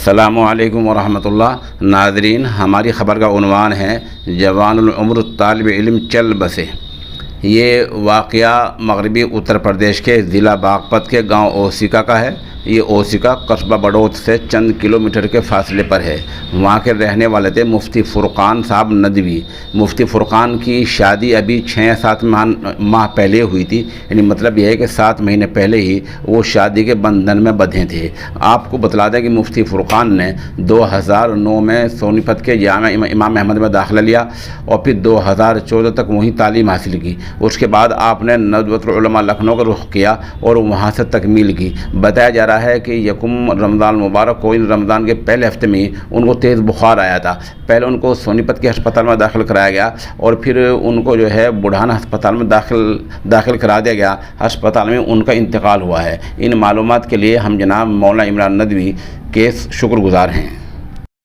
السلام علیکم ورحمۃ اللہ۔ ناظرین، ہماری خبر کا عنوان ہے جوان العمر طالب علم چل بسے۔ یہ واقعہ مغربی اتر پردیش کے ضلع باغپت کے گاؤں اوسیکا کا ہے۔ یہ اوسیکا قصبہ بڑوت سے چند کلومیٹر کے فاصلے پر ہے۔ وہاں کے رہنے والے تھے مفتی فرقان صاحب ندوی۔ مفتی فرقان کی شادی ابھی 6-7 ماہ پہلے ہوئی تھی، یعنی مطلب یہ ہے کہ 7 مہینے پہلے ہی وہ شادی کے بندھن میں بدھے تھے۔ آپ کو بتلا دیں کہ مفتی فرقان نے 2009 میں سونی پت کے جامعہ امام احمد میں داخلہ لیا اور پھر 2014 تک وہیں تعلیم حاصل کی۔ اس کے بعد آپ نے ندوۃ العلماء لکھنؤ کا رخ کیا اور وہاں سے تکمیل کی۔ بتایا جا رہا ہے کہ یکم رمضان مبارک کو رمضان کے پہلے ہفتے میں ان کو تیز بخار آیا تھا۔ پہلے ان کو سونی پت کے ہسپتال میں داخل کرایا گیا اور پھر ان کو جو ہے بڑھانا ہسپتال میں داخل کرا دیا گیا۔ ہسپتال میں ان کا انتقال ہوا ہے۔ ان معلومات کے لیے ہم جناب مولانا عمران ندوی کے شکر گزار ہیں۔